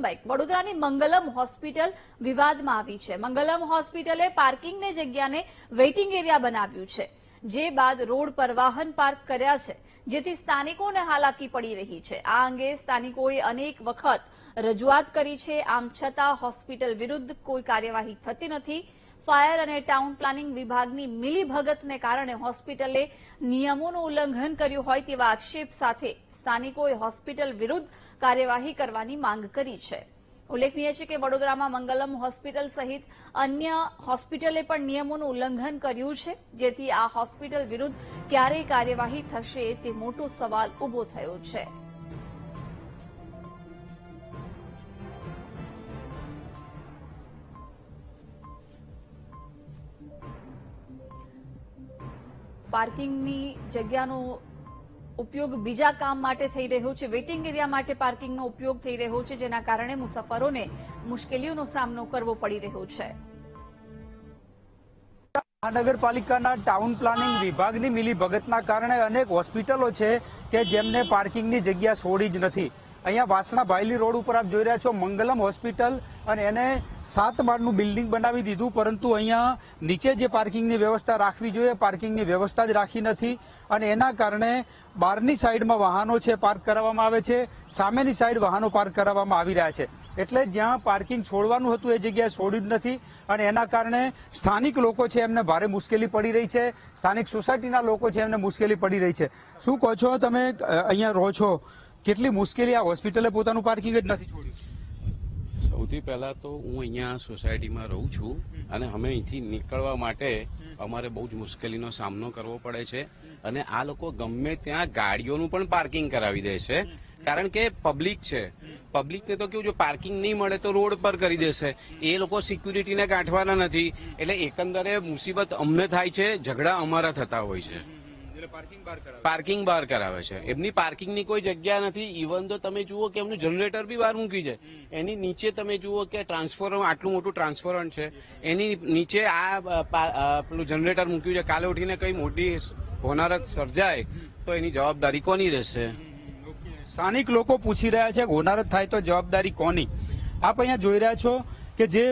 Welcome back. વડોદરાની Mangalam hospital વિવાદમાં આવી છે। મંગલમ હોસ્પિટલે પાર્કિંગની જગ્યાને વેઇટિંગ એરિયા બનાવ્યું છે, જે બાદ રોડ પર વાહન પાર્ક કર્યા છે, જેથી સ્થાનિકોને હાલાકી પડી રહી છે। આ અંગે સ્થાનિકોએ અનેક વખત રજૂઆત કરી છે, આમ છતાં હોસ્પિટલ વિરુદ્ધ કોઈ કાર્યવાહી થતી નથી। ફાયર અને ટાઉન પ્લાનિંગ વિભાગની મિલીભગતને કારણે હોસ્પિટલે નિયમોનું ઉલ્લંઘન કર્યું હોય તેવા આક્ષેપ સાથે સ્થાનિકોએ હોસ્પિટલ વિરુદ્ધ કાર્યવાહી કરવાની માંગ કરી છે। ઉલ્લેખનીય છે કે વડોદરામાં મંગલમ હોસ્પિટલ સહિત અન્ય હોસ્પિટલે પણ નિયમોનું ઉલ્લંઘન કર્યું છે, જેથી આ હોસ્પિટલ વિરુદ્ધ ક્યારે કાર્યવાહી થશે તે મોટો સવાલ ઉભો થયો છે। પાર્કિંગની જગ્યાનો ઉપયોગ બીજા કામ માટે થઈ રહ્યો છે, વેઇટિંગ એરિયા માટે પાર્કિંગનો ઉપયોગ થઈ રહ્યો છે, જેના કારણે મુસાફરોને મુશ્કેલીઓનો સામનો કરવો પડી રહ્યો છે। મહાનગરપાલિકાના ટાઉન પ્લાનિંગ વિભાગની મિલીભગતના કારણે અનેક હોસ્પિટલો છે કે જેમને પાર્કિંગની જગ્યા છોડી જ નથી। અહીંયા વાસણા ભાયલી રોડ ઉપર આપ જોઈ રહ્યા છો મંગલમ હોસ્પિટલ, અને એને 7 માળનું બિલ્ડિંગ બનાવી દીધું, પરંતુ અહીંયા નીચે જે પાર્કિંગની વ્યવસ્થા રાખવી જોઈએ પાર્કિંગની વ્યવસ્થા જ રાખી નથી, અને એના કારણે બહારની સાઈડમાં વાહનો છે પાર્ક કરાવવામાં આવે છે, સામેની સાઈડ વાહનો પાર્ક કરાવવામાં આવી રહ્યા છે। એટલે જ્યાં પાર્કિંગ છોડવાનું હતું એ જગ્યાએ છોડ્યું જ નથી, અને એના કારણે સ્થાનિક લોકો છે એમને ભારે મુશ્કેલી પડી રહી છે, સ્થાનિક સોસાયટીના લોકો છે એમને મુશ્કેલી પડી રહી છે। શું કહો છો, તમે અહીંયા રહો છો, કેટલી મુશ્કેલી આ હોસ્પિટલે પોતાનું પાર્કિંગ જ નથી છોડ્યું? સૌથી પહેલા તો હું અહીંયા સોસાયટીમાં રહું છું, અને અમે અહીંથી નીકળવા માટે અમારે બહુ જ મુશ્કેલીનો સામનો કરવો પડે છે, અને આ લોકો ગમે ત્યાં ગાડીઓનું પણ પાર્કિંગ કરાવી દે છે, કારણ કે પબ્લિક છે, પબ્લિકને તો કેવું, જો પાર્કિંગ નહીં મળે તો રોડ પર કરી દેશે, એ લોકો સિક્યુરિટીને ગાંઠવાના નથી, એટલે એકંદરે મુસીબત અમને થાય છે, ઝઘડા અમારા થતા હોય છે। પાર્કિંગ બહાર કરાવે છે, એમની પાર્કિંગની કોઈ જગ્યા નથી। ઇવન તો તમે જુઓ કે એમનું જનરેટર બી બહાર મૂકી છે, એની નીચે તમે જુઓ કે ટ્રાન્સફોર્મર, આટલું મોટું ટ્રાન્સફોર્મર છે, એની નીચે આ પેલું જનરેટર મૂક્યું છે। કાલે ઉઠીને કઈ મોટી હોનારત સર્જાય તો એની જવાબદારી કોની રહેશે? સ્થાનિક લોકો પૂછી રહ્યા છે હોનારત થાય તો જવાબદારી કોની? આપ અહીંયા જોઈ રહ્યા છો કે જે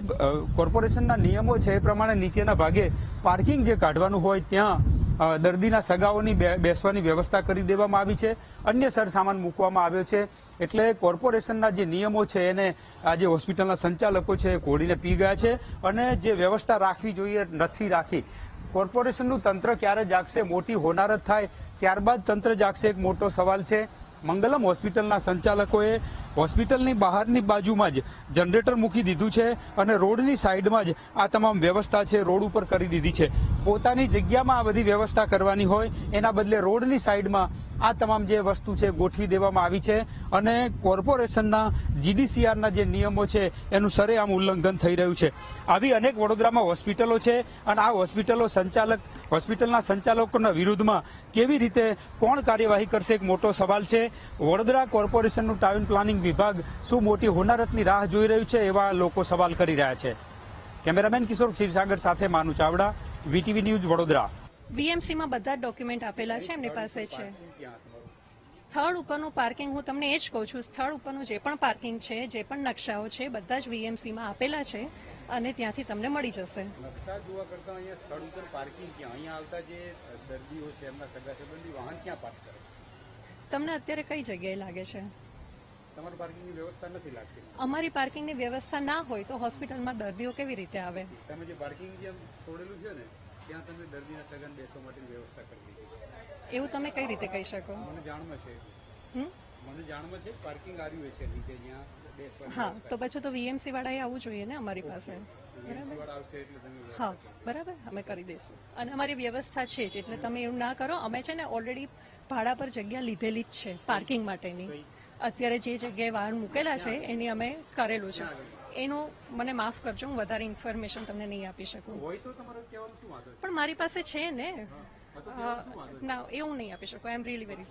કોર્પોરેશનના નિયમો છે એ પ્રમાણે નીચેના ભાગે પાર્કિંગ જે કાઢવાનું હોય ત્યાં દર્દીના સગાઓની બેસવાની વ્યવસ્થા કરી દેવામાં આવી છે, અન્ય સરસામાન મૂકવામાં આવ્યો છે। એટલે કોર્પોરેશનના જે નિયમો છે એને આ જે હોસ્પિટલના સંચાલકો છે એ ઘોડીને પી ગયા છે, અને જે વ્યવસ્થા રાખવી જોઈએ નથી રાખી। કોર્પોરેશનનું તંત્ર ક્યારે જાગશે? મોટી હોનારત થાય ત્યારબાદ તંત્ર જાગશે, એક મોટો સવાલ છે। મંગલમ હોસ્પિટલના સંચાલકોએ હોસ્પિટલની બહારની બાજુમાં જ જનરેટર મૂકી દીધું છે, અને રોડની સાઈડમાં જ આ તમામ વ્યવસ્થા છે રોડ ઉપર કરી દીધી છે। પોતાની જગ્યામાં આ બધી વ્યવસ્થા કરવાની હોય એના બદલે રોડની સાઈડમાં આ તમામ જે વસ્તુ છે ગોઠવી દેવામાં આવી છે, અને કોર્પોરેશનના GDCRના જે નિયમો છે એનું સરેઆમ ઉલ્લંઘન થઈ રહ્યું છે। આવી અનેક વડોદરામાં હોસ્પિટલો છે, અને આ હોસ્પિટલના સંચાલકોના વિરુદ્ધમાં કેવી રીતે કોણ કાર્યવાહી કરશે, એક મોટો સવાલ છે। વડોદરા કોર્પોરેશનનું ટાઉન પ્લાનિંગ વિભાગ શું મોટી હોનારતની રાહ જોઈ રહ્યું છે, એવા લોકો સવાલ કરી રહ્યા છે। કેમેરામેન કિશોર ક્ષીરસાગર સાથે માનુ ચાવડા, VTV ન્યૂઝ, વડોદરા। BMCમાં બધા જ ડોક્યુમેન્ટ આપેલા છે, એમની પાસે છે। સ્થળ ઉપરનું પાર્કિંગ, હું તમને એ જ કહું છું, સ્થળ ઉપરનું જે પણ પાર્કિંગ છે, જે પણ નકશાઓ છે, બધા જ VMCમાં આપેલા છે, અને ત્યાંથી તમને મળી જશે। નકશા જોવા કરતા અહીંયા સ્થળ ઉપર પાર્કિંગ ક્યાં? અહીંયા આવતા જે દર્દીઓ છે એમના સગા સંબંધી વાહન ક્યાં પાર્ક કરે? તમને અત્યારે કઈ જગ્યાએ લાગે છે? તમારી પાર્કિંગની વ્યવસ્થા નથી લાગતી? અમારી પાર્કિંગની વ્યવસ્થા ના હોય તો હોસ્પિટલમાં દર્દીઓ કેવી રીતે આવે? તમે જે પાર્કિંગ જેમ છોડેલું છે ને ત્યાં તમે દર્દીના સગાને બેસવા માટેની વ્યવસ્થા કરી દીધી, એવું તમે કઈ રીતે કહી શકો? મને જાણમાં છે પાર્કિંગ આવ્યું છે નીચે જ્યાં બેસવા। હા, તો પછી તો VMC વાળાએ આવવું જોઈએ ને અમારી પાસે। હા, બરાબર, અમે કરી દઈશું, અને અમારી વ્યવસ્થા છે જ, એટલે તમે એવું ના કરો। અમે છે ને ઓલરેડી ભાડા પર જગ્યા લીધેલી જ છે પાર્કિંગ માટેની। અત્યારે જે જગ્યાએ વાહન મૂકેલા છે એની અમે કરેલું છે। એનું મને માફ કરજો, હું વધારે ઇન્ફોર્મેશન તમને નહીં આપી શકું, પણ મારી પાસે છે ને, ના એવું નહીં આપી શકું। આઈ એમ રિયલી વેરી